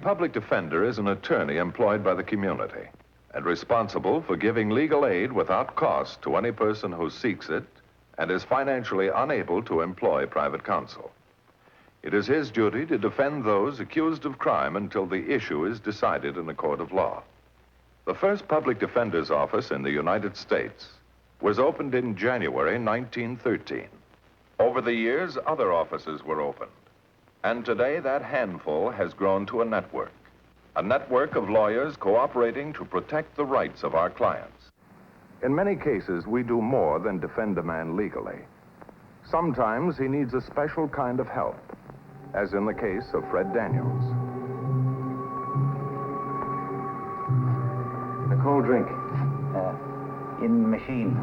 public defender is an attorney employed by the community and responsible for giving legal aid without cost to any person who seeks it and is financially unable to employ private counsel. It is his duty to defend those accused of crime until the issue is decided in a court of law. The first public defender's office in the United States was opened in January 1913. Over the years, other offices were opened. And today, that handful has grown to a network of lawyers cooperating to protect the rights of our clients. In many cases, we do more than defend a man legally. Sometimes he needs a special kind of help, as in the case of Fred Daniels. A cold drink. In the machine.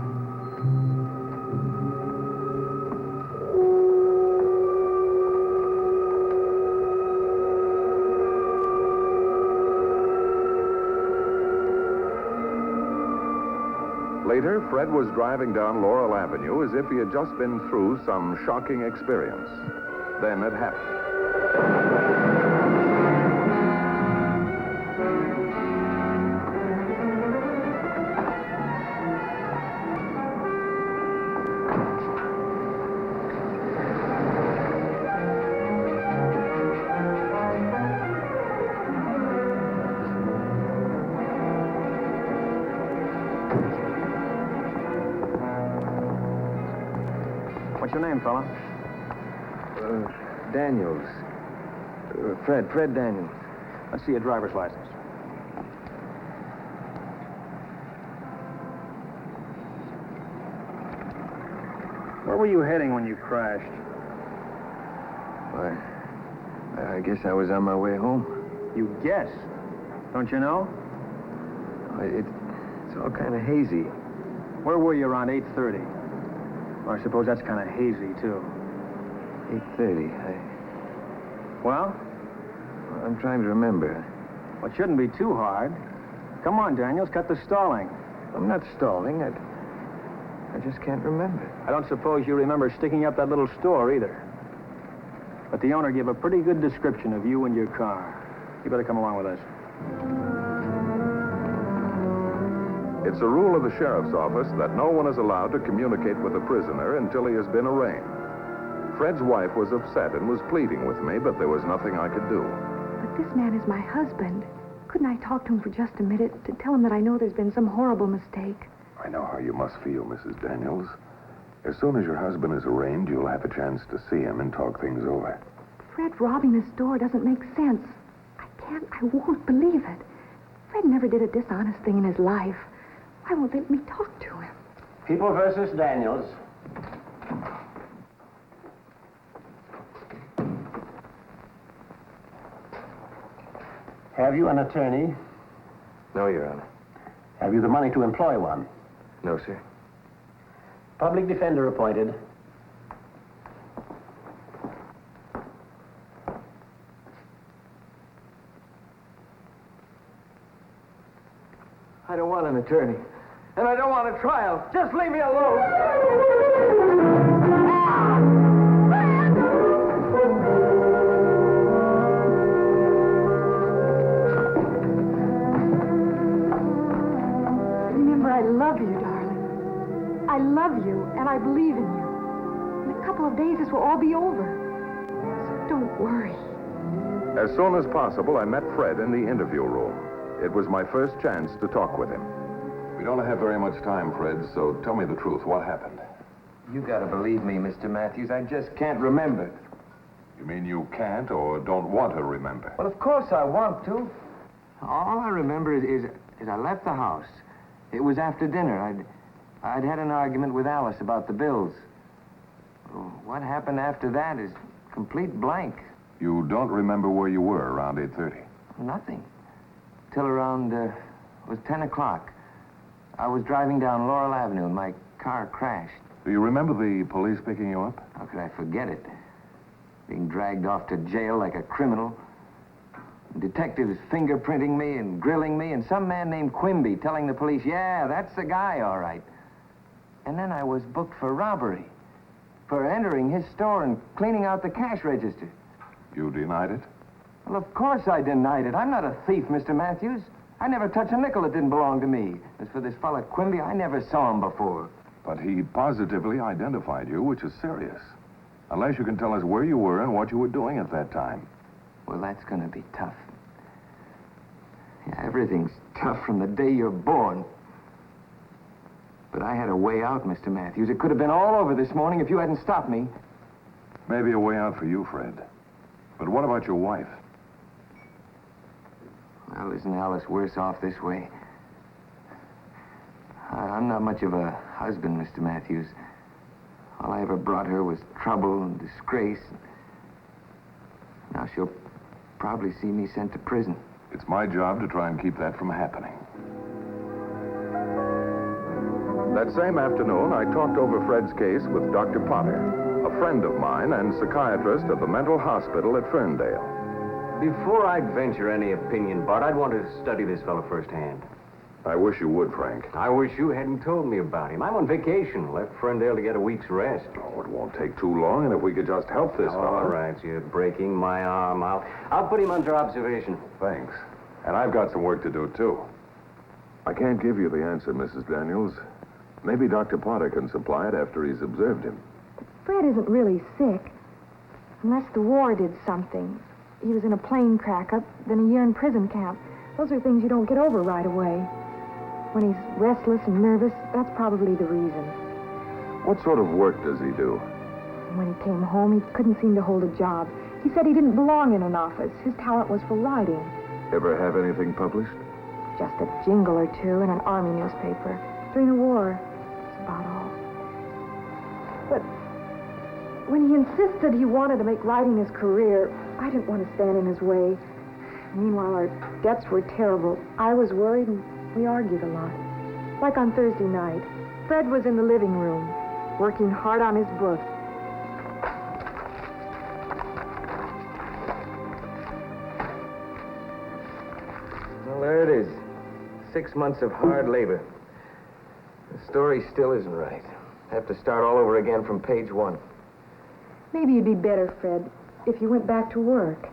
Later, Fred was driving down Laurel Avenue as if he had just been through some shocking experience. Then it happened. What's your name, fella? Daniels. Fred Daniels. Let's see your driver's license. Where were you heading when you crashed? Why, I guess I was on my way home. You guess. Don't you know? It's all kind of hazy. Where were you around 8:30? Well, I suppose that's kind of hazy, too. 8:30. Well? I'm trying to remember. Well, it shouldn't be too hard. Come on, Daniels, cut the stalling. I'm not stalling. I just can't remember. I don't suppose you remember sticking up that little store, either. But the owner gave a pretty good description of you and your car. You better come along with us. It's a rule of the sheriff's office that no one is allowed to communicate with a prisoner until he has been arraigned. Fred's wife was upset and was pleading with me, but there was nothing I could do. But this man is my husband. Couldn't I talk to him for just a minute to tell him that I know there's been some horrible mistake? I know how you must feel, Mrs. Daniels. As soon as your husband is arraigned, you'll have a chance to see him and talk things over. Fred robbing the store doesn't make sense. I won't believe it. Fred never did a dishonest thing in his life. Why won't they let me talk to him? People versus Daniels. Have you an attorney? No, Your Honor. Have you the money to employ one? No, sir. Public defender appointed. I don't want an attorney. And I don't want a trial. Just leave me alone. Remember, I love you, darling. I love you, and I believe in you. In a couple of days, this will all be over. So don't worry. As soon as possible, I met Fred in the interview room. It was my first chance to talk with him. We don't have very much time, Fred, so tell me the truth. What happened? You gotta believe me, Mr. Matthews. I just can't remember. You mean you can't or don't want to remember? Well, of course I want to. All I remember is I left the house. It was after dinner. I'd had an argument with Alice about the bills. What happened after that is complete blank. You don't remember where you were around 8:30? Nothing. Till around, it was 10 o'clock. I was driving down Laurel Avenue and my car crashed. Do you remember the police picking you up? How could I forget it? Being dragged off to jail like a criminal. Detectives fingerprinting me and grilling me, and some man named Quimby telling the police, yeah, that's the guy, all right. And then I was booked for robbery, for entering his store and cleaning out the cash register. You denied it? Well, of course I denied it. I'm not a thief, Mr. Matthews. I never touched a nickel that didn't belong to me. As for this fella Quimby, I never saw him before. But he positively identified you, which is serious. Unless you can tell us where you were and what you were doing at that time. Well, that's gonna be tough. Yeah, everything's tough from the day you're born. But I had a way out, Mr. Matthews. It could have been all over this morning if you hadn't stopped me. Maybe a way out for you, Fred. But what about your wife? Well, isn't Alice worse off this way? I'm not much of a husband, Mr. Matthews. All I ever brought her was trouble and disgrace. Now she'll probably see me sent to prison. It's my job to try and keep that from happening. That same afternoon, I talked over Fred's case with Dr. Potter, a friend of mine and psychiatrist at the mental hospital at Ferndale. Before I'd venture any opinion, Bart, I'd want to study this fellow firsthand. I wish you would, Frank. I wish you hadn't told me about him. I'm on vacation. Left Ferndale to get a week's rest. Oh, it won't take too long, and if we could just help this fellow... All right, you're breaking my arm. I'll put him under observation. Thanks. And I've got some work to do, too. I can't give you the answer, Mrs. Daniels. Maybe Dr. Potter can supply it after he's observed him. Fred isn't really sick. Unless the war did something. He was in a plane crack-up, then a year in prison camp. Those are things you don't get over right away. When he's restless and nervous, that's probably the reason. What sort of work does he do? When he came home, he couldn't seem to hold a job. He said he didn't belong in an office. His talent was for writing. Ever have anything published? Just a jingle or two in an army newspaper. During the war, that's about all. But when he insisted he wanted to make writing his career, I didn't want to stand in his way. Meanwhile, our debts were terrible. I was worried, and we argued a lot. Like on Thursday night, Fred was in the living room, working hard on his book. Well, there it is. 6 months of hard labor. The story still isn't right. Have to start all over again from page 1. Maybe you'd be better, Fred, if you went back to work.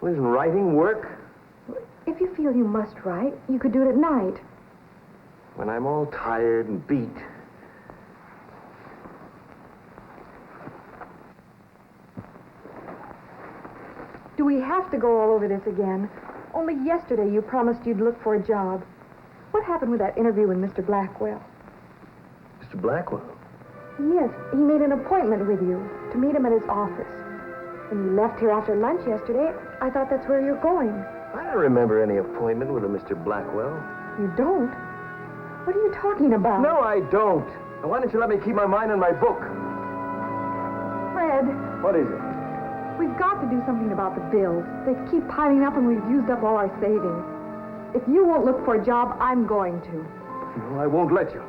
Well, isn't writing work? If you feel you must write, you could do it at night. When I'm all tired and beat. Do we have to go all over this again? Only yesterday you promised you'd look for a job. What happened with that interview with Mr. Blackwell? Mr. Blackwell? Yes, he made an appointment with you to meet him at his office. When you left here after lunch yesterday, I thought that's where you're going. I don't remember any appointment with a Mr. Blackwell. You don't? What are you talking about? No, I don't. Now, why don't you let me keep my mind on my book? Fred, What is it? we've got to do something about the bills. They keep piling up and we've used up all our savings. If you won't look for a job, I'm going to. No, I won't let you.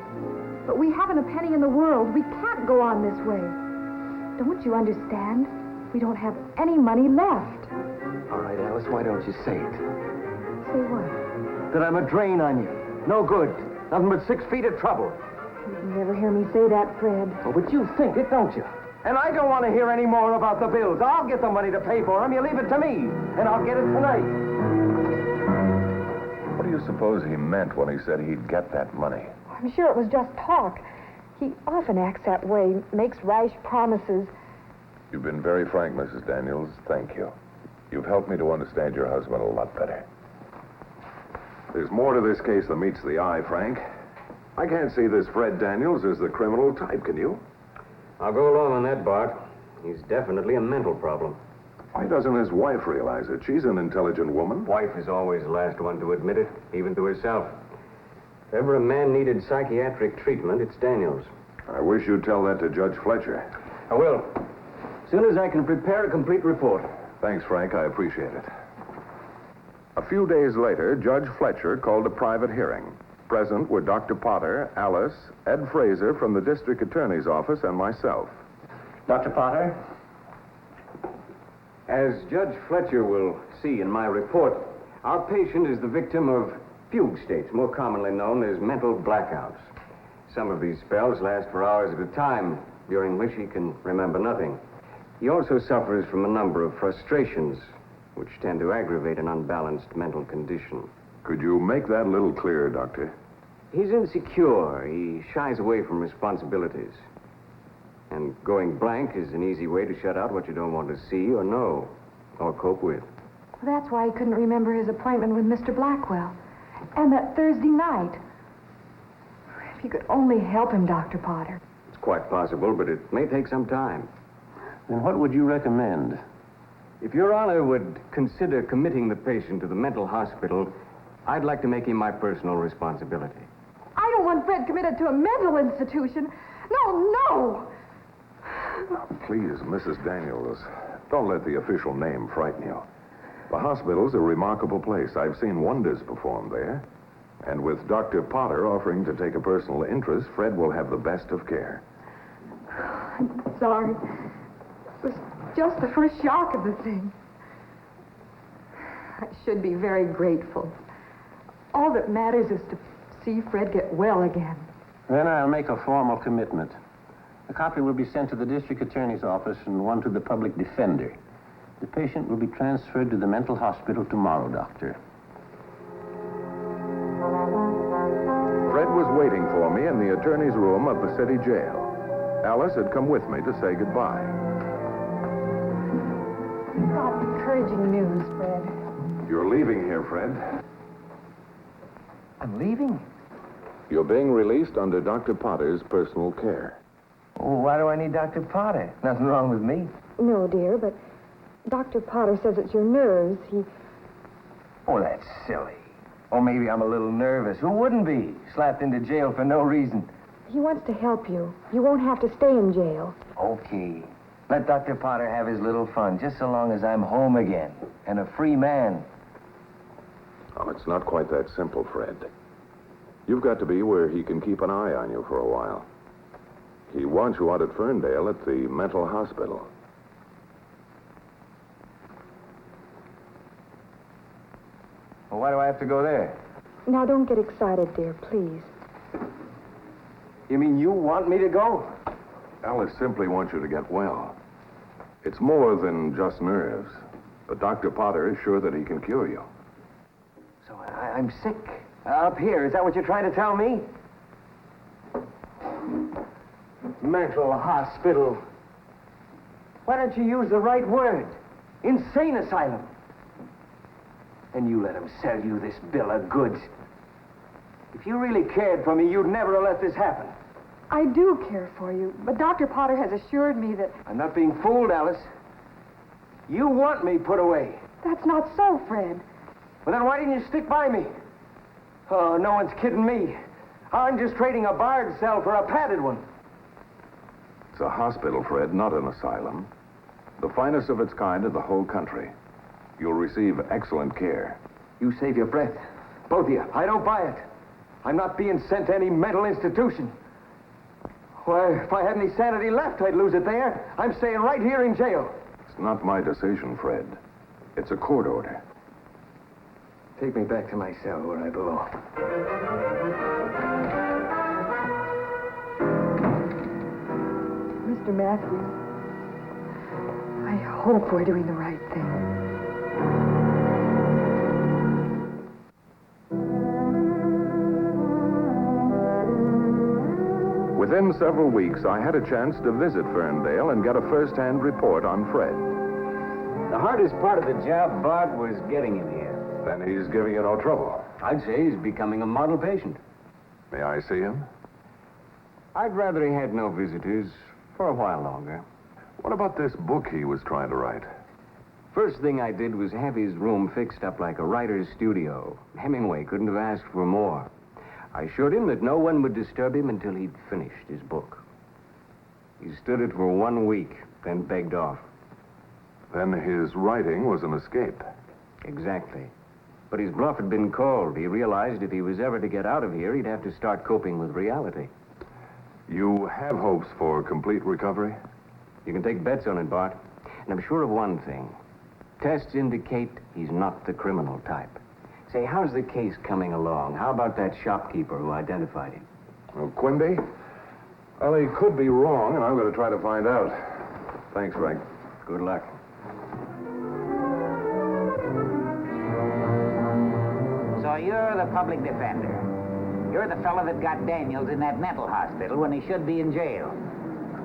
But we haven't a penny in the world. We can't go on this way. Don't you understand? We don't have any money left. All right, Alice, why don't you say it? Say what? That I'm a drain on you. No good. Nothing but 6 feet of trouble. You'd never hear me say that, Fred. Oh, but you think it, don't you? And I don't want to hear any more about the bills. I'll get the money to pay for them. You leave it to me, and I'll get it tonight. What do you suppose he meant when he said he'd get that money? I'm sure it was just talk. He often acts that way, makes rash promises. You've been very frank, Mrs. Daniels. Thank you. You've helped me to understand your husband a lot better. There's more to this case than meets the eye, Frank. I can't see this Fred Daniels as the criminal type, can you? I'll go along on that, Bart. He's definitely a mental problem. Why doesn't his wife realize it? She's an intelligent woman. Wife is always the last one to admit it, even to herself. If ever a man needed psychiatric treatment, it's Daniels. I wish you'd tell that to Judge Fletcher. I will. As soon as I can prepare a complete report. Thanks, Frank. I appreciate it. A few days later, Judge Fletcher called a private hearing. Present were Dr. Potter, Alice, Ed Fraser from the district attorney's office, and myself. Dr. Potter? As Judge Fletcher will see in my report, our patient is the victim of fugue states, more commonly known as mental blackouts. Some of these spells last for hours at a time, during which he can remember nothing. He also suffers from a number of frustrations, which tend to aggravate an unbalanced mental condition. Could you make that a little clearer, Doctor? He's insecure. He shies away from responsibilities. And going blank is an easy way to shut out what you don't want to see or know or cope with. Well, that's why he couldn't remember his appointment with Mr. Blackwell. And that Thursday night. If you could only help him, Dr. Potter. It's quite possible, but it may take some time. Then what would you recommend? If Your Honor would consider committing the patient to the mental hospital, I'd like to make him my personal responsibility. I don't want Fred committed to a mental institution. No, no! Please, Mrs. Daniels, don't let the official name frighten you. The hospital's a remarkable place. I've seen wonders performed there. And with Dr. Potter offering to take a personal interest, Fred will have the best of care. I'm sorry. It was just the first shock of the thing. I should be very grateful. All that matters is to see Fred get well again. Then I'll make a formal commitment. A copy will be sent to the district attorney's office and one to the public defender. The patient will be transferred to the mental hospital tomorrow, Doctor. Fred was waiting for me in the attorney's room of the city jail. Alice had come with me to say goodbye. Not encouraging news, Fred. You're leaving here, Fred. I'm leaving? You're being released under Dr. Potter's personal care. Oh, why do I need Dr. Potter? Nothing wrong with me. No, dear, but Dr. Potter says it's your nerves. Oh, that's silly. Or maybe I'm a little nervous. Who wouldn't be? Slapped into jail for no reason. He wants to help you. You won't have to stay in jail. Okay. Let Dr. Potter have his little fun, just so long as I'm home again and a free man. Oh, it's not quite that simple, Fred. You've got to be where he can keep an eye on you for a while. He wants you out at Ferndale at the mental hospital. Well, why do I have to go there? Now, don't get excited, dear, please. You mean you want me to go? Alice simply wants you to get well. It's more than just nerves. But Dr. Potter is sure that he can cure you. So I'm sick. Up here, is that what you're trying to tell me? Mental hospital. Why don't you use the right word? Insane asylum. And you let him sell you this bill of goods. If you really cared for me, you'd never have let this happen. I do care for you, but Dr. Potter has assured me that... I'm not being fooled, Alice. You want me put away. That's not so, Fred. Well, then why didn't you stick by me? Oh, no one's kidding me. I'm just trading a barred cell for a padded one. It's a hospital, Fred, not an asylum. The finest of its kind in the whole country. You'll receive excellent care. You save your breath. Both of you. I don't buy it. I'm not being sent to any mental institution. Why, if I had any sanity left, I'd lose it there. I'm staying right here in jail. It's not my decision, Fred. It's a court order. Take me back to my cell where I belong. Mr. Matthews, I hope we're doing the right thing. Within several weeks, I had a chance to visit Ferndale and get a first-hand report on Fred. The hardest part of the job, Bart, was getting him here. Then he's giving you no trouble. I'd say he's becoming a model patient. May I see him? I'd rather he had no visitors for a while longer. What about this book he was trying to write? First thing I did was have his room fixed up like a writer's studio. Hemingway couldn't have asked for more. I assured him that no one would disturb him until he'd finished his book. He stood it for 1 week, then begged off. Then his writing was an escape. Exactly. But his bluff had been called. He realized if he was ever to get out of here, he'd have to start coping with reality. You have hopes for complete recovery? You can take bets on it, Bart. And I'm sure of one thing. Tests indicate he's not the criminal type. Say, how's the case coming along? How about that shopkeeper who identified him? Oh, Quimby? Well, he could be wrong, and I'm going to try to find out. Thanks, Frank. Good luck. So you're the public defender. You're the fellow that got Daniels in that mental hospital when he should be in jail.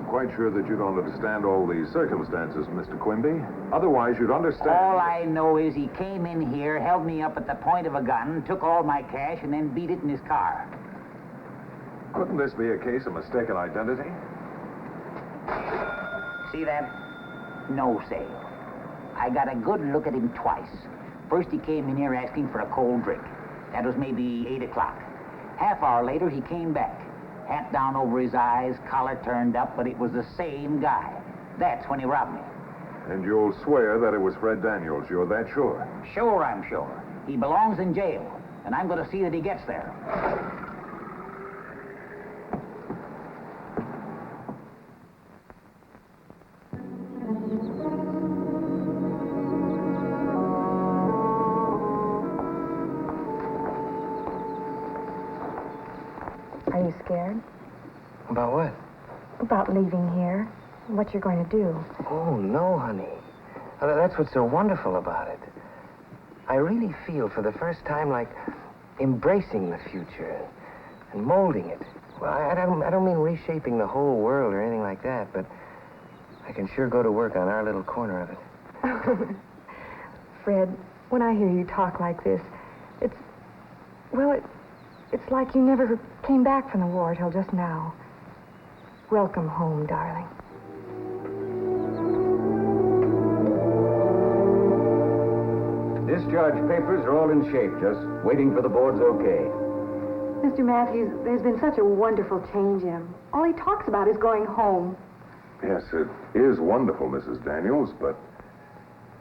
Quite sure that you don't understand all the circumstances, Mr. Quimby. Otherwise, you'd understand. All I know is he came in here, held me up at the point of a gun, took all my cash, and then beat it in his car. Couldn't this be a case of mistaken identity? See that? No sale. I got a good look at him twice. First, he came in here asking for a cold drink. That was maybe 8 o'clock. Half hour later, he came back. Hat down over his eyes, collar turned up, but it was the same guy. That's when he robbed me. And you'll swear that it was Fred Daniels. You're that sure? Sure, I'm sure. He belongs in jail, and I'm going to see that he gets there. Are you scared? About what? About leaving here? What you're going to do? Oh, no, honey. That's what's so wonderful about it. I really feel for the first time like embracing the future and molding it. Well, I don't mean reshaping the whole world or anything like that, but I can sure go to work on our little corner of it. Fred, when I hear you talk like this, it's like you never came back from the war till just now. Welcome home, darling. Discharge papers are all in shape, just waiting for the board's okay. Mr. Matthews, there's been such a wonderful change in him. All he talks about is going home. Yes, it is wonderful, Mrs. Daniels, but...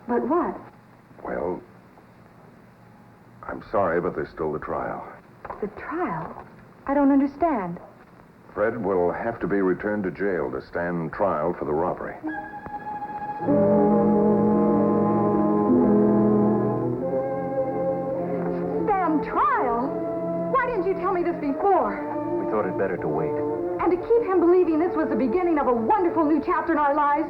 But what? Well, I'm sorry, but there's still the trial. The trial? I don't understand. Fred will have to be returned to jail to stand trial for the robbery. Stand trial? Why didn't you tell me this before? We thought it better to wait. And to keep him believing this was the beginning of a wonderful new chapter in our lives,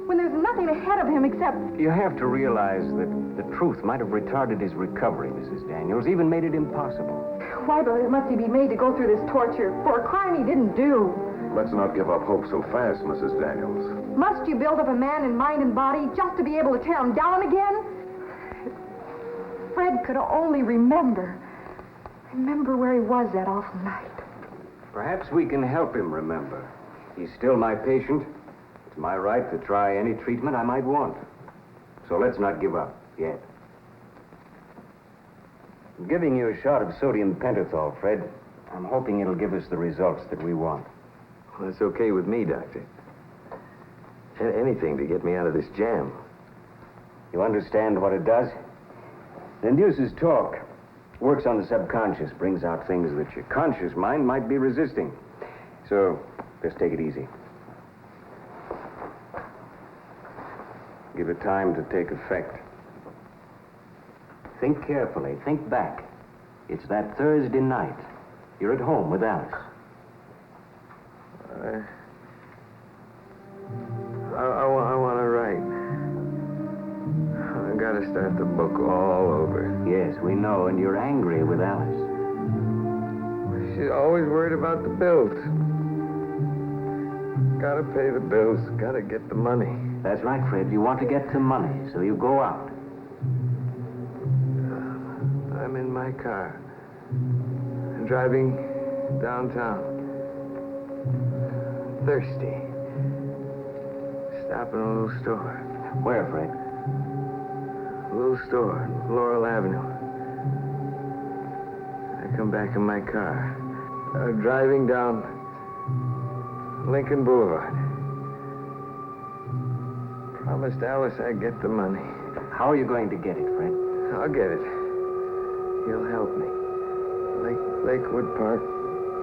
when there's nothing ahead of him except... You have to realize that the truth might have retarded his recovery, Mrs. Daniels, even made it impossible. Why must he be made to go through this torture for a crime he didn't do? Let's not give up hope so fast, Mrs. Daniels. Must you build up a man in mind and body just to be able to tear him down again? Fred could only remember where he was that awful night. Perhaps we can help him remember. He's still my patient. It's my right to try any treatment I might want. So let's not give up yet. I'm giving you a shot of sodium pentothal, Fred. I'm hoping it'll give us the results that we want. Well, that's okay with me, Doctor. Anything to get me out of this jam. You understand what it does? It induces talk. Works on the subconscious, brings out things that your conscious mind might be resisting. So, just take it easy. Give it time to take effect. Think carefully. Think back. It's that Thursday night. You're at home with Alice. I want to write. I got to start the book all over. Yes, we know, and you're angry with Alice. She's always worried about the bills. Got to pay the bills. Got to get the money. That's right, Fred. You want to get the money, so you go out. I'm in my car. Driving downtown. Thirsty. Stop in a little store. Where, Fred? A little store, Laurel Avenue. I come back in my car. Driving down Lincoln Boulevard. Promised Alice I'd get the money. How are you going to get it, Fred? I'll get it. He'll help me. Lakewood Park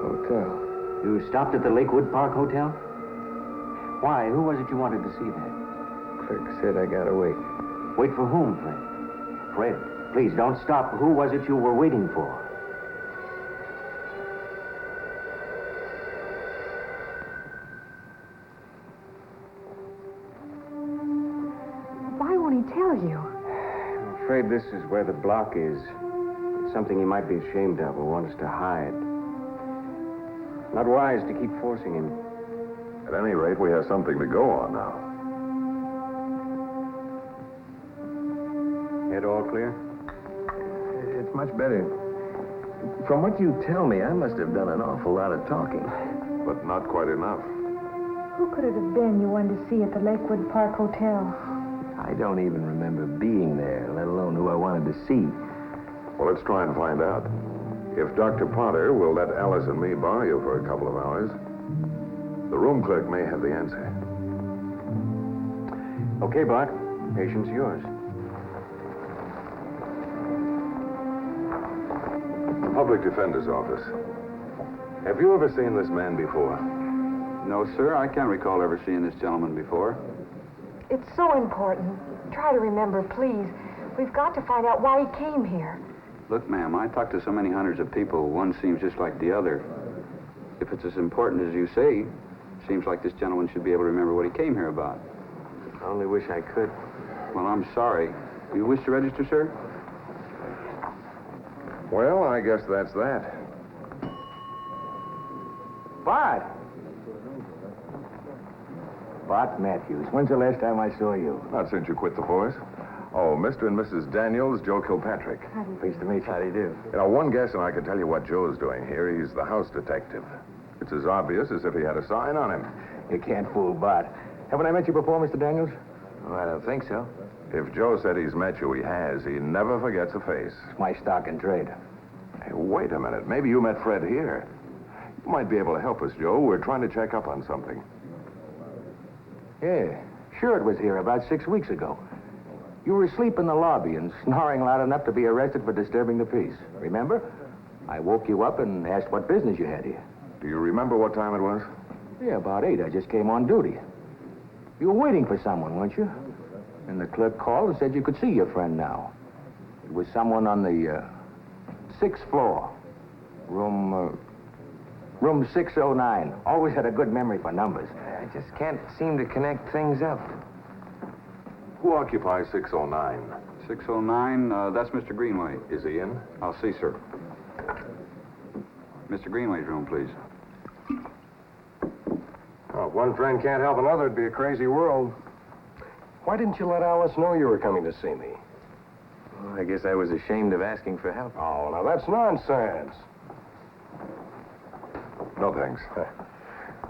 Hotel. You stopped at the Lakewood Park Hotel? Why? Who was it you wanted to see there? Clerk said I gotta wait. Wait for whom, Fred? Fred, please don't stop. Who was it you were waiting for? Why won't he tell you? I'm afraid this is where the block is. It's something he might be ashamed of or wants to hide. Not wise to keep forcing him. At any rate, we have something to go on now. Head all clear? It's much better. From what you tell me, I must have done an awful lot of talking. But not quite enough. Who could it have been you wanted to see at the Lakewood Park Hotel? I don't even remember being there, let alone who I wanted to see. Well, let's try and find out. If Dr. Potter will let Alice and me borrow you for a couple of hours, the room clerk may have the answer. Okay, Bart. Patient's yours. Public Defender's Office. Have you ever seen this man before? No, sir. I can't recall ever seeing this gentleman before. It's so important. Try to remember, please. We've got to find out why he came here. Look, ma'am, I talk to so many hundreds of people. One seems just like the other. If it's as important as you say, seems like this gentleman should be able to remember what he came here about. I only wish I could. Well, I'm sorry. Do you wish to register, sir? Well, I guess that's that. Bart! Bart Matthews. When's the last time I saw you? Not since you quit the force. Oh, Mr. and Mrs. Daniels, Joe Kilpatrick. Pleased to meet you. How do you do? You know, one guess and I can tell you what Joe's doing here. He's the house detective. It's as obvious as if he had a sign on him. You can't fool Bart. Haven't I met you before, Mr. Daniels? Oh, I don't think so. If Joe said he's met you, he has. He never forgets a face. It's my stock and trade. Hey, wait a minute. Maybe you met Fred here. You might be able to help us, Joe. We're trying to check up on something. Yeah, sure it was here about 6 weeks ago. You were asleep in the lobby and snoring loud enough to be arrested for disturbing the peace. Remember? I woke you up and asked what business you had here. Do you remember what time it was? Yeah, about 8. I just came on duty. You were waiting for someone, weren't you? And the clerk called and said you could see your friend now. It was someone on the 6th floor. Room 609. Always had a good memory for numbers. I just can't seem to connect things up. Who occupies 609? 609, that's Mr. Greenway. Is he in? I'll see, sir. Mr. Greenway's room, please. Oh, if one friend can't help another, it'd be a crazy world. Why didn't you let Alice know you were coming to see me? Well, I guess I was ashamed of asking for help. Oh, now that's nonsense. No, thanks.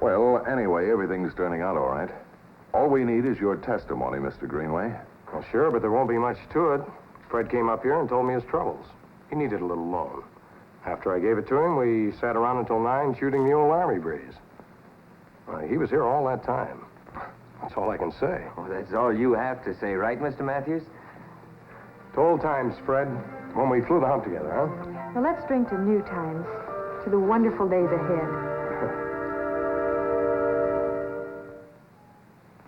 Well, anyway, everything's turning out all right. All we need is your testimony, Mr. Greenway. Well, sure, but there won't be much to it. Fred came up here and told me his troubles. He needed a little loan. After I gave it to him, we sat around until 9 shooting the old army breeze. He was here all that time. That's all I can say. Oh, that's all you have to say, right, Mr. Matthews? To old times, Fred, when we flew the hump together, huh? Well, let's drink to new times, to the wonderful days ahead.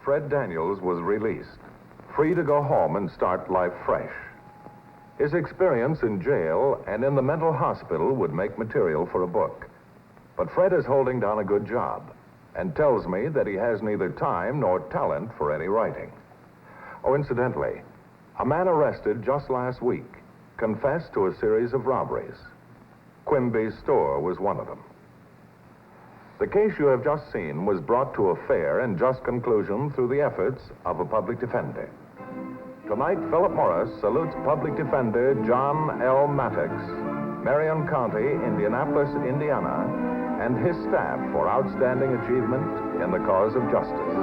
Fred Daniels was released, free to go home and start life fresh. His experience in jail and in the mental hospital would make material for a book. But Fred is holding down a good job and tells me that he has neither time nor talent for any writing. Oh, incidentally, a man arrested just last week confessed to a series of robberies. Quimby's store was one of them. The case you have just seen was brought to a fair and just conclusion through the efforts of a public defender. Tonight, Philip Morris salutes Public Defender John L. Maddox, Marion County, Indianapolis, Indiana, and his staff for outstanding achievement in the cause of justice.